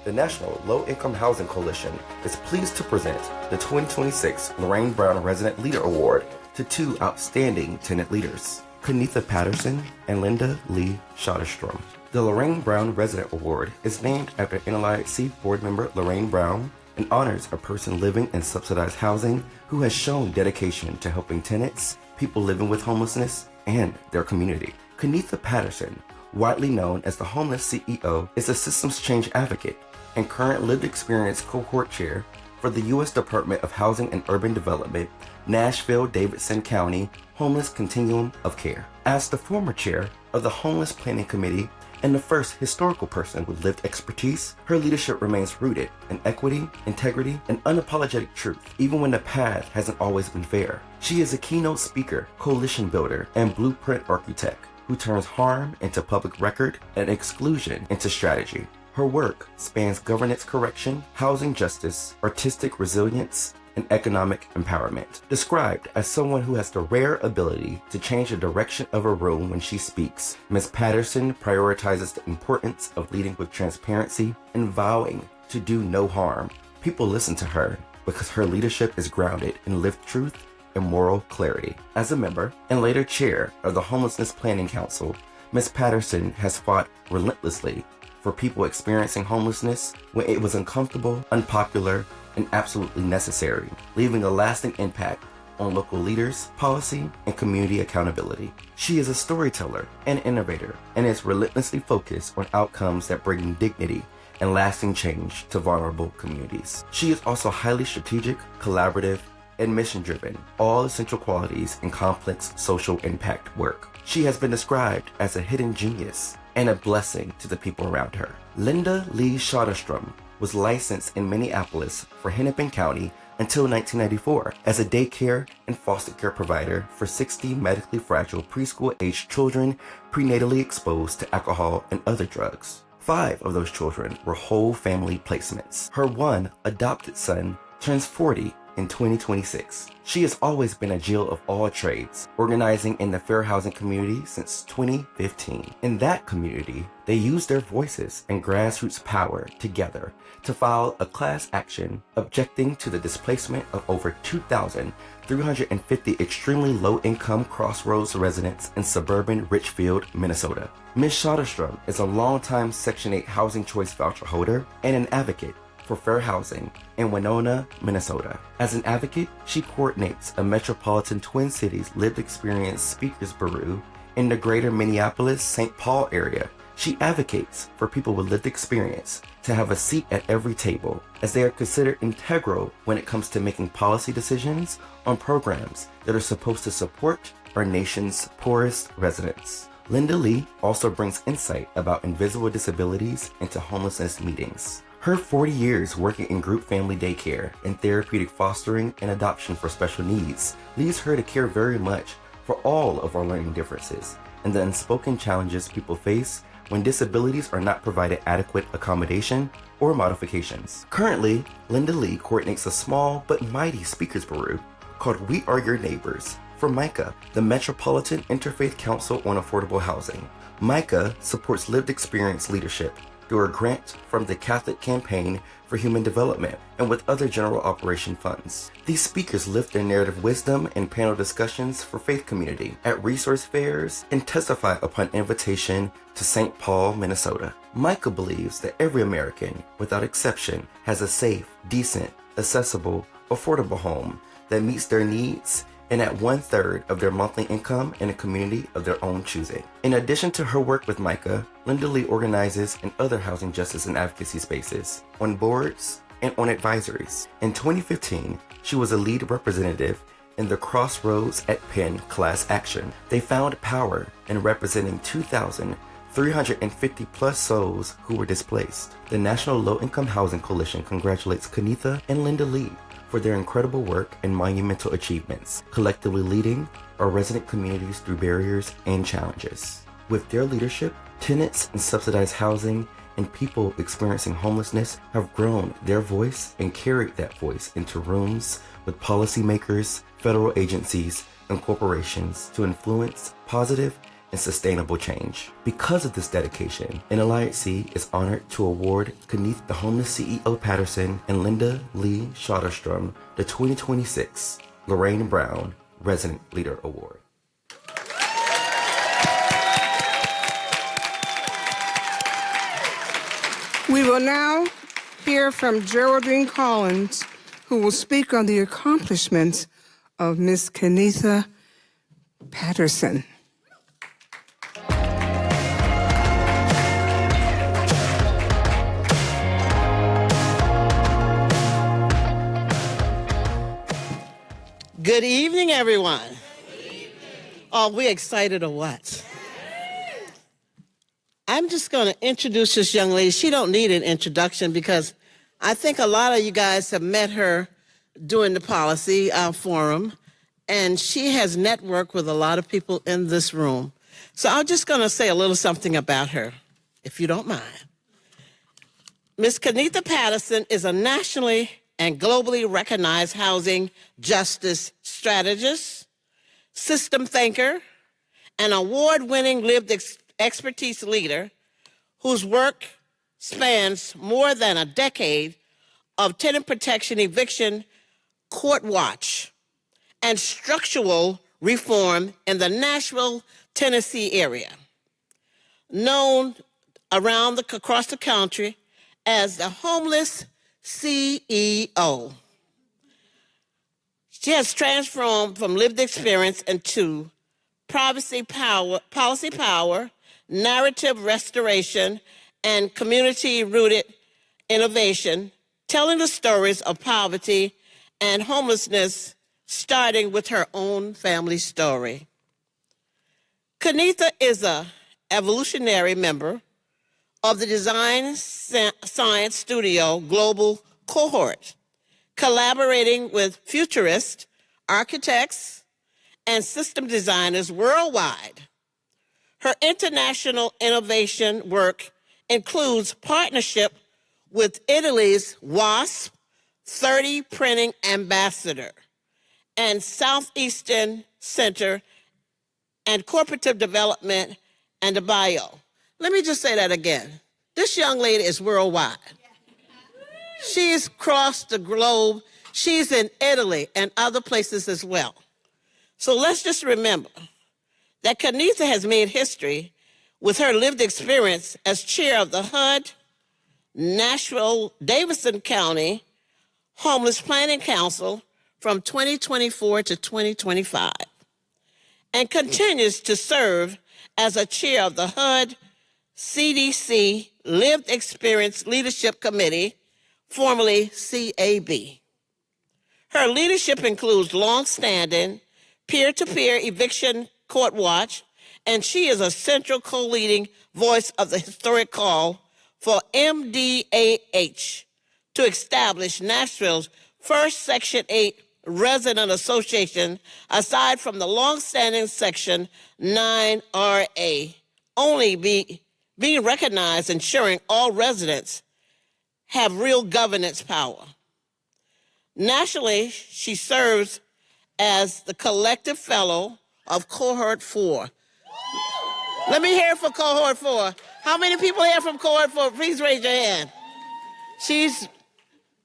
The National Low Income Housing Coalition is pleased to present the 2026 Lorraine Brown Resident Leader Award to two outstanding tenant leaders, Kennetha Patterson and Linda Lee Soderstrom. The Lorraine Brown Resident Award is named after NLIHC board member Lorraine Brown and honors a person living in subsidized housing who has shown dedication to helping tenants, people living with homelessness, and their community. Kennetha Patterson, widely known as the Homeless CEO, is a systems change advocate and current lived experience cohort chair for the U.S. Department of Housing and Urban Development, Nashville-Davidson County Homeless Continuum of Care. As the former chair of the Homeless Planning Committee and the first historical person with lived expertise, her leadership remains rooted in equity, integrity, and unapologetic truth, even when the path hasn't always been fair. She is a keynote speaker, coalition builder, and blueprint architect who turns harm into public record and exclusion into strategy. Her work spans governance correction, housing justice, artistic resilience, and economic empowerment. Described as someone who has the rare ability to change the direction of a room when she speaks, Ms. Patterson prioritizes the importance of leading with transparency and vowing to do no harm. People listen to her because her leadership is grounded in lived truth and moral clarity. As a member and later chair of the Homelessness Planning Council, Ms. Patterson has fought relentlessly for people experiencing homelessness when it was uncomfortable, unpopular, and absolutely necessary, leaving a lasting impact on local leaders, policy, and community accountability. She is a storyteller and innovator and is relentlessly focused on outcomes that bring dignity and lasting change to vulnerable communities. She is also highly strategic, collaborative, and mission-driven, all essential qualities in complex social impact work. She has been described as a hidden genius and a blessing to the people around her. Linda Lee Soderstrom was licensed in Minneapolis for Hennepin County until 1994 as a daycare and foster care provider for 60 medically fragile preschool-aged children prenatally exposed to alcohol and other drugs. 5 of those children were whole family placements. Her one adopted son turns 40 in 2026. She has always been a Jill of all trades, organizing in the fair housing community since 2015. In that community, they used their voices and grassroots power together to file a class action objecting to the displacement of over 2,350 extremely low-income Crossroads residents in suburban Richfield, Minnesota. Ms. Soderstrom is a longtime Section 8 housing choice voucher holder and an advocate for fair housing in Winona, Minnesota. As an advocate, she coordinates a metropolitan Twin Cities lived experience speakers bureau in the greater Minneapolis-St. Paul area. She advocates for people with lived experience to have a seat at every table, as they are considered integral when it comes to making policy decisions on programs that are supposed to support our nation's poorest residents. Linda Lee also brings insight about invisible disabilities into homelessness meetings. Her 40 years working in group family daycare and therapeutic fostering and adoption for special needs leads her to care very much for all of our learning differences and the unspoken challenges people face when disabilities are not provided adequate accommodation or modifications. Currently, Linda Lee coordinates a small but mighty speakers bureau called We Are Your Neighbors for MICA, the Metropolitan Interfaith Council on Affordable Housing. MICA supports lived experience leadership through a grant from the Catholic Campaign for Human Development and with other general operation funds. These speakers lift their narrative wisdom in panel discussions for faith community at resource fairs and testify upon invitation to St. Paul, Minnesota. Micah believes that every American, without exception, has a safe, decent, accessible, affordable home that meets their needs and at 1/3 of their monthly income in a community of their own choosing. In addition to her work with MICA, Linda Lee organizes in other housing justice and advocacy spaces, on boards, and on advisories. In 2015, she was a lead representative in the Crossroads at Penn class action. They found power in representing 2,350 plus souls who were displaced. The National Low-Income Housing Coalition congratulates Kennetha and Linda Lee for their incredible work and monumental achievements, collectively leading our resident communities through barriers and challenges. With their leadership, tenants in subsidized housing and people experiencing homelessness have grown their voice and carried that voice into rooms with policymakers, federal agencies, and corporations to influence positive and sustainable change. Because of this dedication, NLIHC is honored to award Kennetha, the homeless CEO Patterson, and Linda Lee Soderstrom the 2026 Lorraine Brown Resident Leader Award. We will now hear from Geraldine Collins, who will speak on the accomplishments of Ms. Kennetha Patterson. Good evening, everyone. Good evening. Are we excited or what? I'm just going to introduce this young lady. She don't need an introduction because I think a lot of you guys have met her during the policy forum, and she has networked with a lot of people in this room. So I'm just going to say a little something about her, if you don't mind. Ms. Kennetha Patterson is a nationally and globally recognized housing justice strategist, system thinker, and award-winning lived expertise leader whose work spans more than a decade of tenant protection, eviction, court watch, and structural reform in the Nashville, Tennessee area, known across the country as the homeless CEO. She has transformed from lived experience into policy power, narrative restoration, and community-rooted innovation, telling the stories of poverty and homelessness starting with her own family story. Kennetha is an evolutionary member of the Design Science Studio Global Cohort, collaborating with futurists, architects, and system designers worldwide. Her international innovation work includes partnership with Italy's WASP 30 Printing Ambassador and Southeastern Center and Corporative Development and the Bio. Let me just say that again. This young lady is worldwide. She's crossed the globe. She's in Italy and other places as well. So let's just remember that Kennetha has made history with her lived experience as chair of the HUD, Nashville-Davidson County Homeless Planning Council from 2024 to 2025, and continues to serve as a chair of the HUD CDC Lived Experience Leadership Committee, formerly CAB. Her leadership includes longstanding peer-to-peer eviction court watch, and she is a central co-leading voice of the historic call for MDAH to establish Nashville's first Section 8 resident association, aside from the longstanding Section 9RA, only being recognized, ensuring all residents have real governance power. Nationally, she serves as the collective fellow of Cohort 4. Let me hear for Cohort 4. How many people here from Cohort 4? Please raise your hand. She's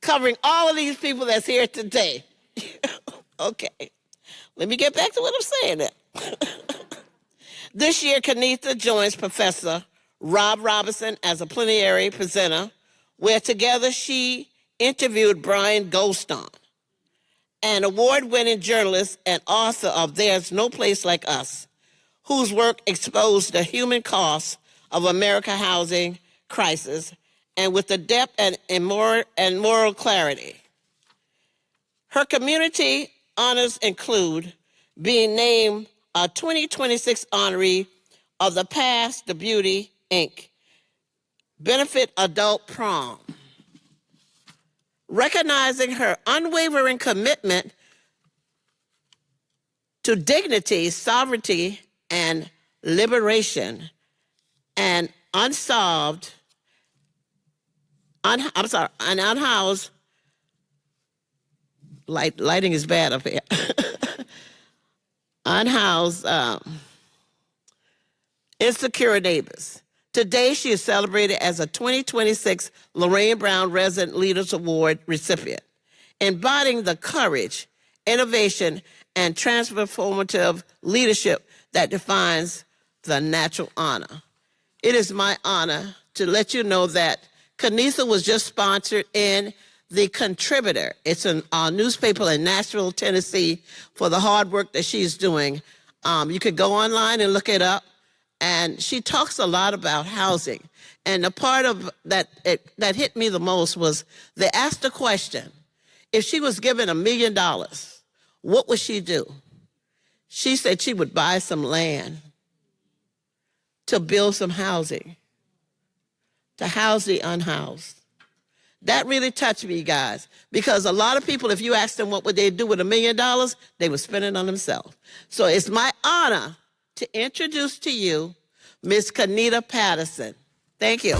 covering all of these people that's here today. Okay, let me get back to what I'm saying now. This year, Kennetha joins Professor Rob Robinson as a plenary presenter, where together she interviewed Brian Goldstein, an award-winning journalist and author of There's No Place Like Us, whose work exposed the human cost of America's housing crisis and with the depth and moral clarity. Her community honors include being named a 2026 honoree of the Pass the Beauty, Inc. Benefit Adult Prom, recognizing her unwavering commitment to dignity, sovereignty, and liberation, and unhoused, lighting is bad up here, unhoused, insecure neighbors. Today, she is celebrated as a 2026 Lorraine Brown Resident Leaders Award recipient, embodying the courage, innovation, and transformative leadership that defines the natural honor. It is my honor to let you know that Kennetha was just sponsored in The Contributor. It's a newspaper in Nashville, Tennessee, for the hard work that she's doing. You could go online and look it up. And she talks a lot about housing. And the part of that hit me the most was they asked the question, if she was given $1 million, what would she do? She said she would buy some land to build some housing, to house the unhoused. That really touched me, guys, because a lot of people, if you ask them what would they do with $1 million, they would spend it on themselves. So it's my honor to introduce to you Ms. Kennetha Patterson. Thank you.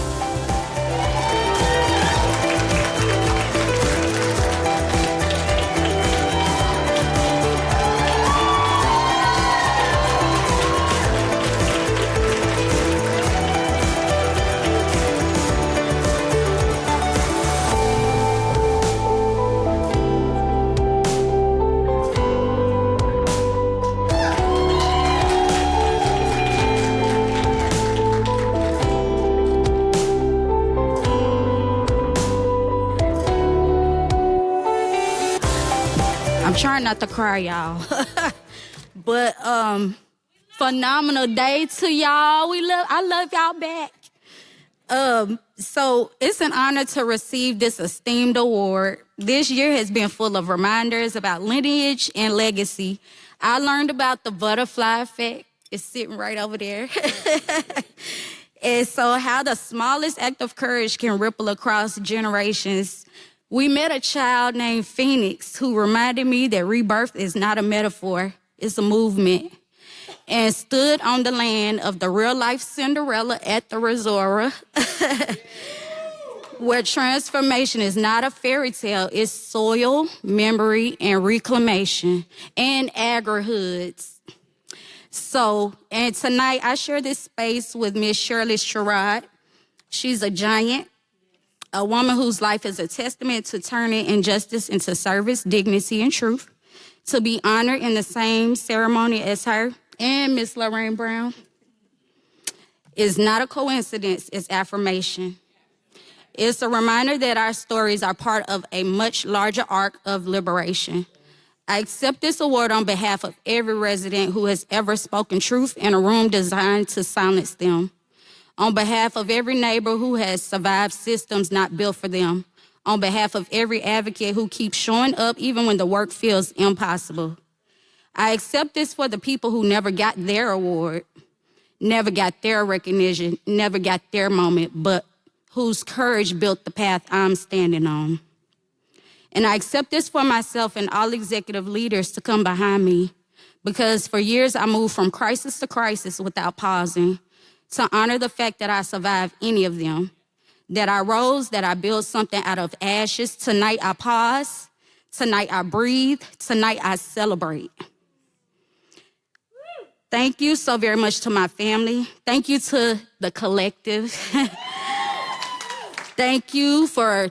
I'm trying not to cry, y'all. But phenomenal day to y'all. I love y'all back. So it's an honor to receive this esteemed award. This year has been full of reminders about lineage and legacy. I learned about the butterfly effect. It's sitting right over there. And so how the smallest act of courage can ripple across generations. We met a child named Phoenix who reminded me that rebirth is not a metaphor, it's a movement. And stood on the land of the real-life Cinderella at the resort, where transformation is not a fairy tale, it's soil, memory, and reclamation, and agri-hoods. So, and tonight I share this space with Miss Shirley Sherrod. She's a giant, a woman whose life is a testament to turning injustice into service, dignity, and truth. To be honored in the same ceremony as her and Miss Lorraine Brown is not a coincidence, it's affirmation. It's a reminder that our stories are part of a much larger arc of liberation. I accept this award on behalf of every resident who has ever spoken truth in a room designed to silence them. On behalf of every neighbor who has survived systems not built for them. On behalf of every advocate who keeps showing up even when the work feels impossible. I accept this for the people who never got their award, never got their recognition, never got their moment, but whose courage built the path I'm standing on. And I accept this for myself and all executive leaders to come behind me, because for years I moved from crisis to crisis without pausing, to honor the fact that I survived any of them, that I rose, that I built something out of ashes. Tonight I pause, tonight I breathe, tonight I celebrate. Thank you so very much to my family. Thank you to the collective. Thank you for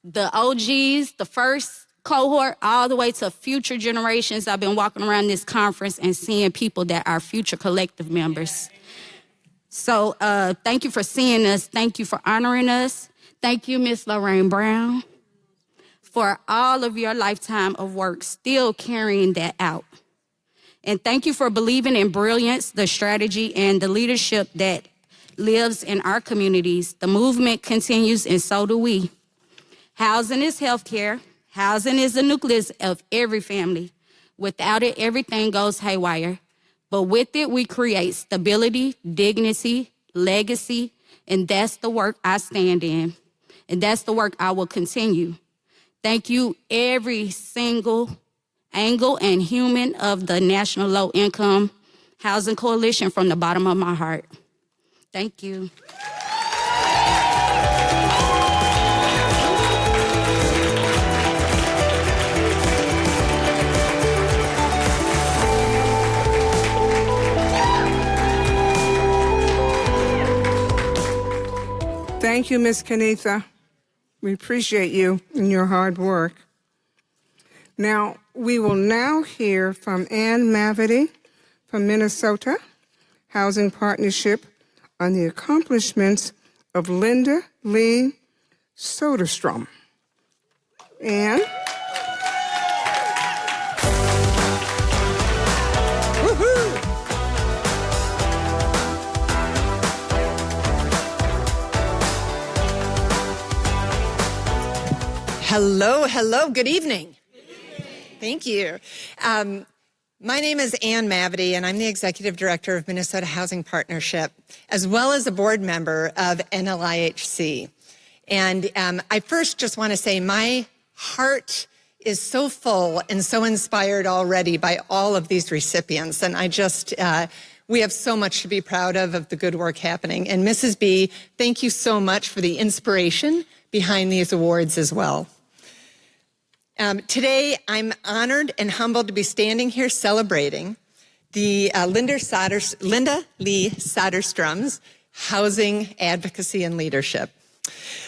the OGs, the first cohort, all the way to future generations. I've been walking around this conference and seeing people that are future collective members. So thank you for seeing us. Thank you for honoring us. Thank you, Miss Lorraine Brown, for all of your lifetime of work, still carrying that out. And thank you for believing in brilliance, the strategy, and the leadership that lives in our communities. The movement continues, and so do we. Housing is healthcare. Housing is the nucleus of every family. Without it, everything goes haywire. But with it, we create stability, dignity, legacy, and that's the work I stand in. And that's the work I will continue. Thank you, every single angle and human of the National Low Income Housing Coalition, from the bottom of my heart. Thank you. Thank you, Ms. Kennetha. We appreciate you and your hard work. Now, we will now hear from Ann Mavity from Minnesota Housing Partnership on the accomplishments of Linda Lee Soderstrom. Ann? Hello, good evening. Thank you. My name is Ann Mavity, and I'm the Executive Director of Minnesota Housing Partnership, as well as a board member of NLIHC. And I first just want to say my heart is so full and so inspired already by all of these recipients. And we have so much to be proud of the good work happening. And Mrs. B, thank you so much for the inspiration behind these awards as well. Today, I'm honored and humbled to be standing here celebrating the Linda Lee Soderstrom's housing advocacy and leadership.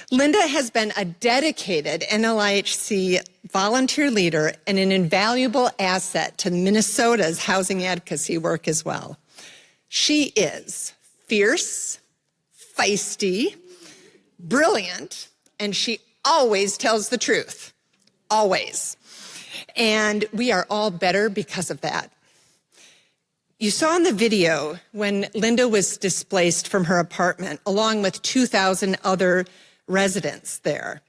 Linda has been a dedicated NLIHC volunteer leader and an invaluable asset to Minnesota's housing advocacy work as well. She is fierce, feisty, brilliant, and she always tells the truth. Always. And we are all better because of that. You saw in the video when Linda was displaced from her apartment, along with 2,000 other residents there.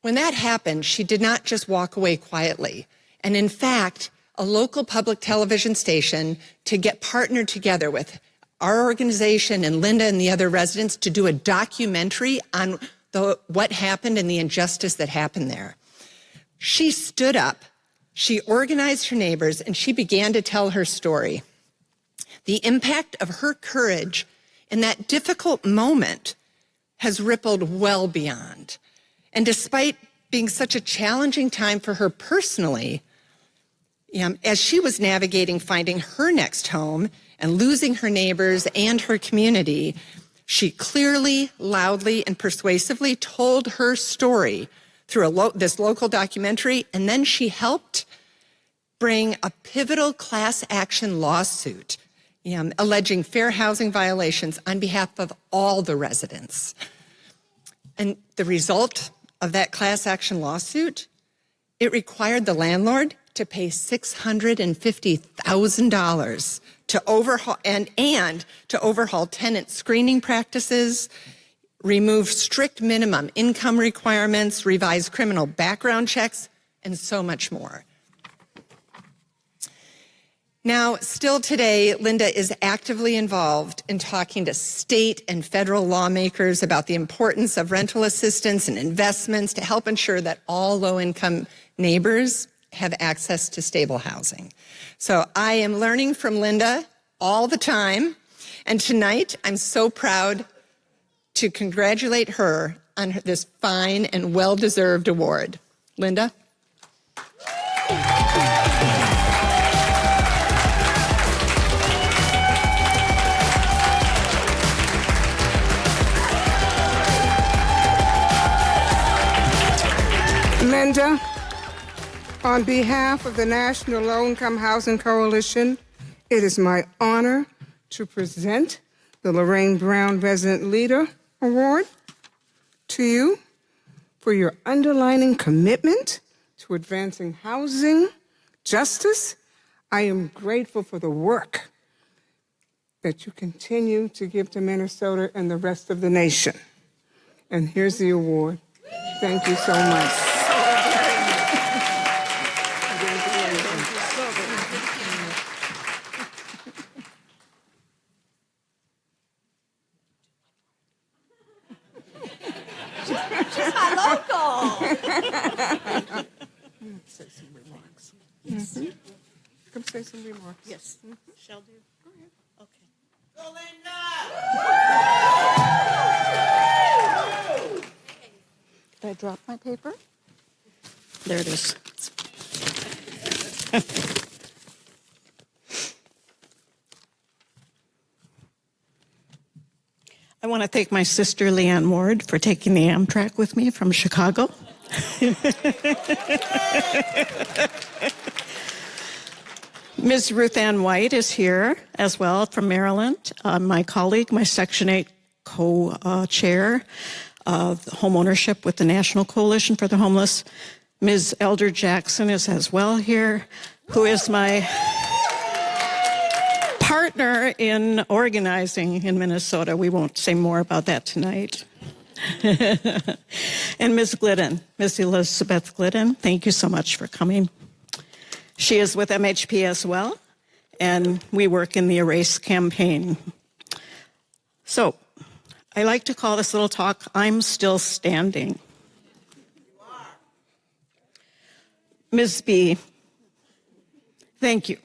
When that happened, she did not just walk away quietly. And in fact, a local public television station to get partnered together with our organization and Linda and the other residents to do a documentary on what happened and the injustice that happened there. She stood up, she organized her neighbors, and she began to tell her story. The impact of her courage in that difficult moment has rippled well beyond. And despite being such a challenging time for her personally, as she was navigating finding her next home and losing her neighbors and her community, she clearly, loudly, and persuasively told her story through this local documentary, and then she helped bring a pivotal class action lawsuit alleging fair housing violations on behalf of all the residents. And the result of that class action lawsuit, it required the landlord to pay $650,000 to overhaul and to overhaul tenant screening practices, remove strict minimum income requirements, revise criminal background checks, and so much more. Now, still today, Linda is actively involved in talking to state and federal lawmakers about the importance of rental assistance and investments to help ensure that all low-income neighbors have access to stable housing. So I am learning from Linda all the time, and tonight I'm so proud to congratulate her on this fine and well-deserved award. Linda? Linda, on behalf of the National Low Income Housing Coalition, it is my honor to present the Lorraine Brown Resident Leader Award to you for your underlining commitment to advancing housing justice. I am grateful for the work that you continue to give to Minnesota and the rest of the nation. And here's the award. Thank you so much. She's my local. Say some remarks. Yes. Mm-hmm. Come say some remarks. Yes. Mm-hmm. Shall do. Go ahead. Okay. Go Linda! Did I drop my paper? There it is. I want to thank my sister, Leanne Ward, for taking the Amtrak with me from Chicago. Ms. Ruth Ann White is here as well from Maryland. My colleague, my Section 8 co-chair of home ownership with the National Coalition for the Homeless. Ms. Elder Jackson is as well here, who is my partner in organizing in Minnesota. We won't say more about that tonight. And Ms. Glidden, Ms. Elizabeth Glidden, thank you so much for coming. She is with MHP as well, and we work in the Erase campaign. So, I like to call this little talk, I'm Still Standing. Ms. B, thank you.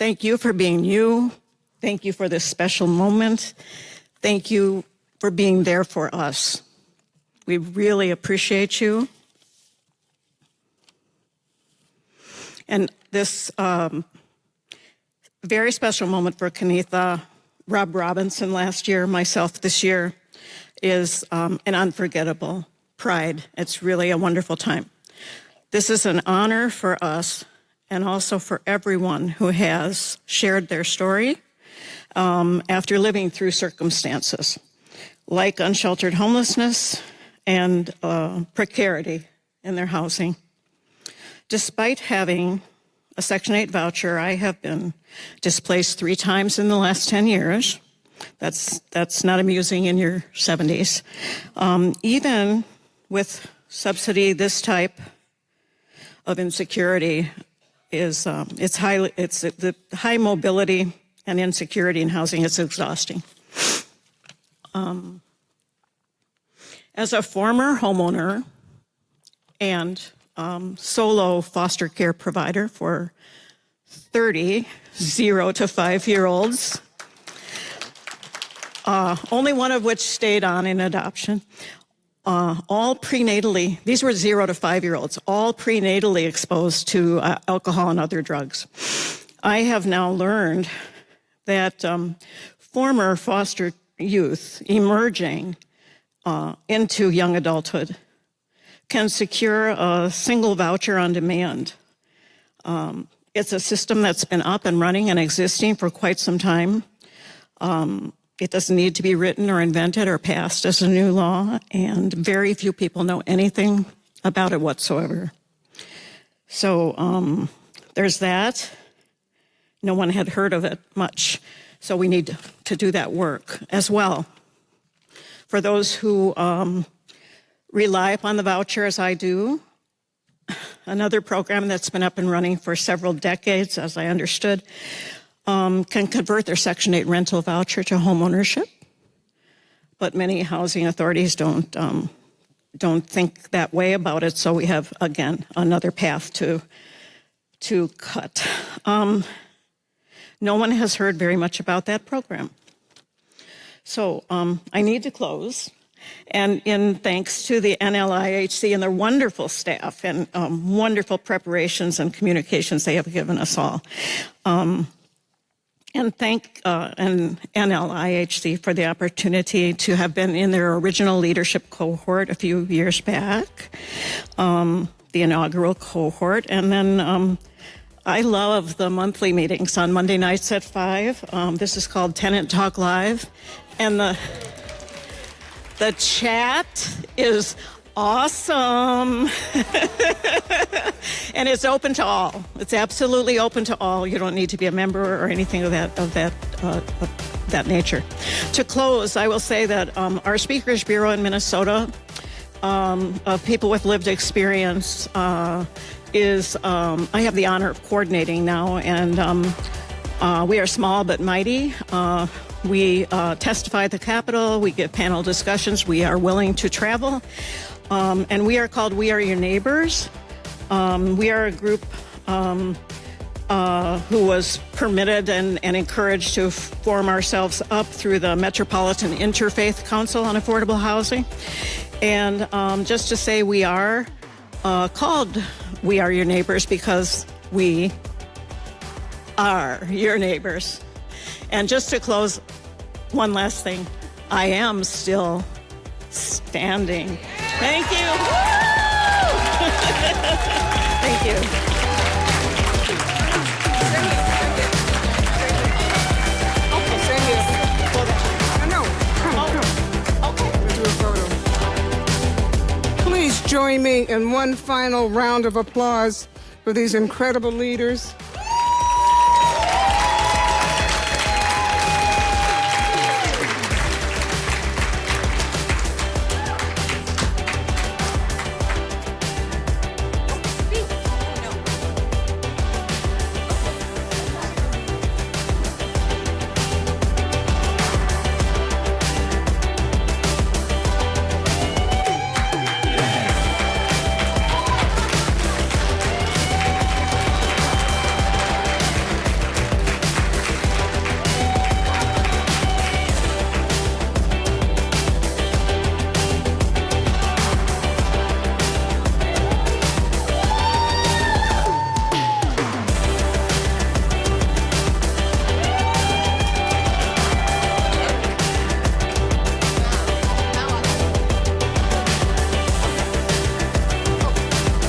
Thank you for being you. Thank you for this special moment. Thank you for being there for us. We really appreciate you. And this very special moment for Kennetha, Rob Robinson last year, myself this year, is an unforgettable pride. It's really a wonderful time. This is an honor for us and also for everyone who has shared their story after living through circumstances like unsheltered homelessness and precarity in their housing. Despite having a Section 8 voucher. I have been displaced 3 times in the last 10 years. That's not amusing in your 70s. Even with subsidy, this type of insecurity is the high mobility and insecurity in housing is exhausting. As a former homeowner and solo foster care provider for 30 0 to 5-year-olds, only one of which stayed on in adoption, all prenatally, these were 0 to 5-year-olds, all prenatally exposed to alcohol and other drugs. I have now learned that former foster youth emerging into young adulthood can secure a single voucher on demand. It's a system that's been up and running and existing for quite some time. It doesn't need to be written or invented or passed as a new law, and very few people know anything about it whatsoever. So there's that. No one had heard of it much, so we need to do that work as well. For those who rely upon the voucher, as I do, another program that's been up and running for several decades, as I understood, can convert their Section 8 rental voucher to home ownership. But many housing authorities don't think that way about it, so we have, again, another path to cut. No one has heard very much about that program. So I need to close. And in thanks to the NLIHC and their wonderful staff and wonderful preparations and communications they have given us all. And thank NLIHC for the opportunity to have been in their original leadership cohort a few years back, the inaugural cohort. And then I love the monthly meetings on Monday nights at 5. This is called Tenant Talk Live. And the chat is awesome. And it's open to all. It's absolutely open to all. You don't need to be a member or anything of that nature. To close, I will say that our Speakers Bureau in Minnesota of people with lived experience is, I have the honor of coordinating now, and we are small but mighty. We testify at the Capitol, we give panel discussions, we are willing to travel, and we are called We Are Your Neighbors. We are a group who was permitted and encouraged to form ourselves up through the Metropolitan Interfaith Council on Affordable Housing. And just to say, we are called We Are Your Neighbors because we are your neighbors. And just to close, one last thing. I am still standing. Thank you. Thank you. Okay, same here. No. Okay. We'll do a photo. Please join me in one final round of applause for these incredible leaders.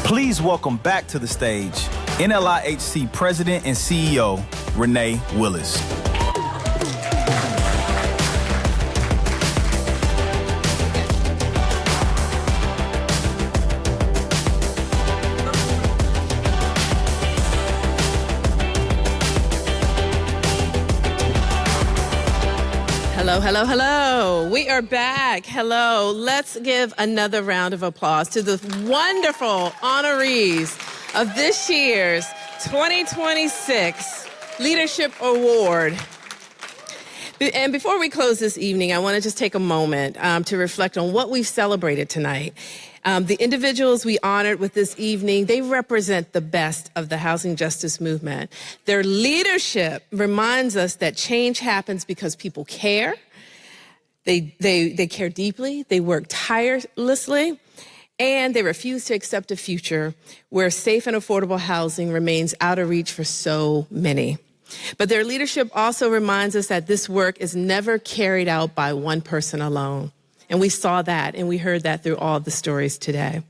Please welcome back to the stage NLIHC President and CEO, Renee Willis. Hello, hello, hello. We are back. Hello. Let's give another round of applause to the wonderful honorees of this year's 2026 Leadership Award. And before we close this evening, I want to just take a moment to reflect on what we've celebrated tonight. The individuals we honored with this evening, they represent the best of the housing justice movement. Their leadership reminds us that change happens because people care. They care deeply, they work tirelessly, and they refuse to accept a future where safe and affordable housing remains out of reach for so many. But their leadership also reminds us that this work is never carried out by one person alone. And we saw that and we heard that through all of the stories today.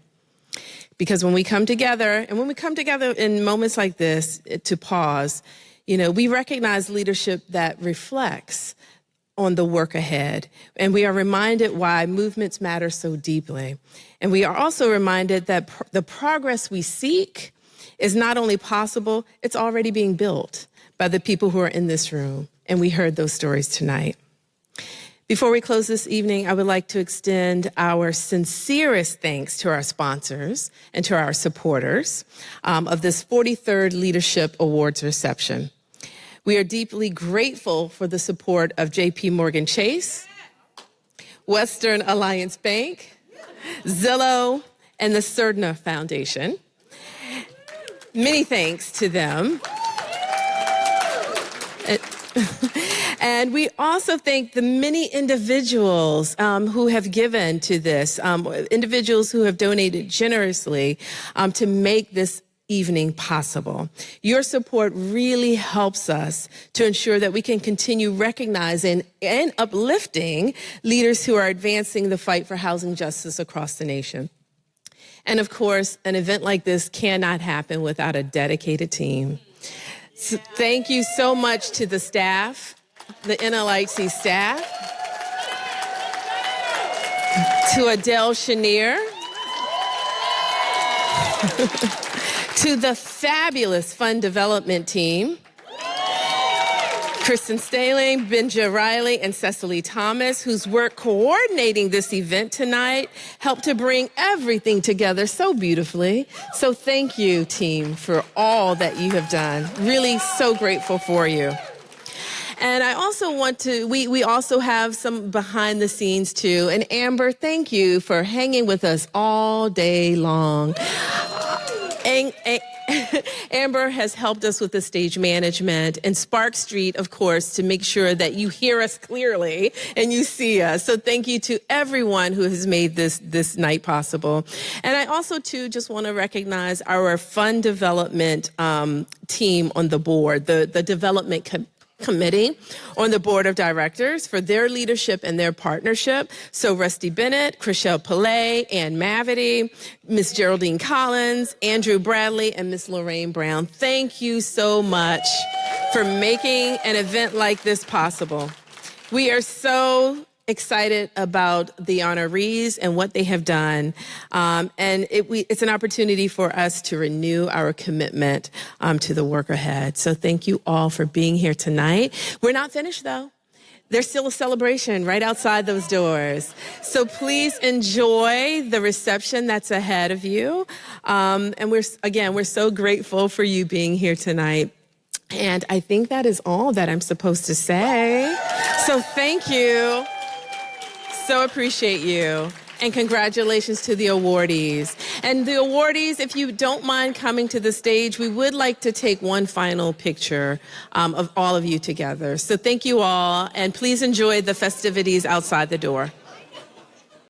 Because when we come together, and when we come together in moments like this to pause, we recognize leadership that reflects on the work ahead. And we are reminded why movements matter so deeply. And we are also reminded that the progress we seek is not only possible, it's already being built by the people who are in this room. And we heard those stories tonight. Before we close this evening, I would like to extend our sincerest thanks to our sponsors and to our supporters of this 43rd Leadership Awards reception. We are deeply grateful for the support of JP Morgan Chase, Western Alliance Bank, Zillow, and the Soderstrom Foundation. Many thanks to them. And we also thank the many individuals who have given to this, individuals who have donated generously to make this evening possible. Your support really helps us to ensure that we can continue recognizing and uplifting leaders who are advancing the fight for housing justice across the nation. And of course, an event like this cannot happen without a dedicated team. So thank you so much to the staff, the NLIHC staff, to Adele Chenier, to the fabulous fund development team, Kristen Staling, Benja Riley, and Cecily Thomas, whose work coordinating this event tonight helped to bring everything together so beautifully. So thank you, team, for all that you have done. Really so grateful for you. And I also want to, we also have some behind the scenes too. And Amber, thank you for hanging with us all day long. Amber has helped us with the stage management, and Spark Street, of course, to make sure that you hear us clearly and you see us. So thank you to everyone who has made this night possible. And I also, too, just want to recognize our fund development team on the board, the development committee on the board of directors for their leadership and their partnership. So Rusty Bennett, Chriselle Pillay, Ann Mavity, Miss Geraldine Collins, Andrew Bradley, and Miss Lorraine Brown. Thank you so much for making an event like this possible. We are so excited about the honorees and what they have done. And it's an opportunity for us to renew our commitment to the work ahead. So thank you all for being here tonight. We're not finished, though. There's still a celebration right outside those doors. So please enjoy the reception that's ahead of you. And we're so grateful for you being here tonight. And I think that is all that I'm supposed to say. So thank you. So appreciate you. And congratulations to the awardees. And the awardees, if you don't mind coming to the stage, we would like to take one final picture of all of you together. So thank you all, and please enjoy the festivities outside the door.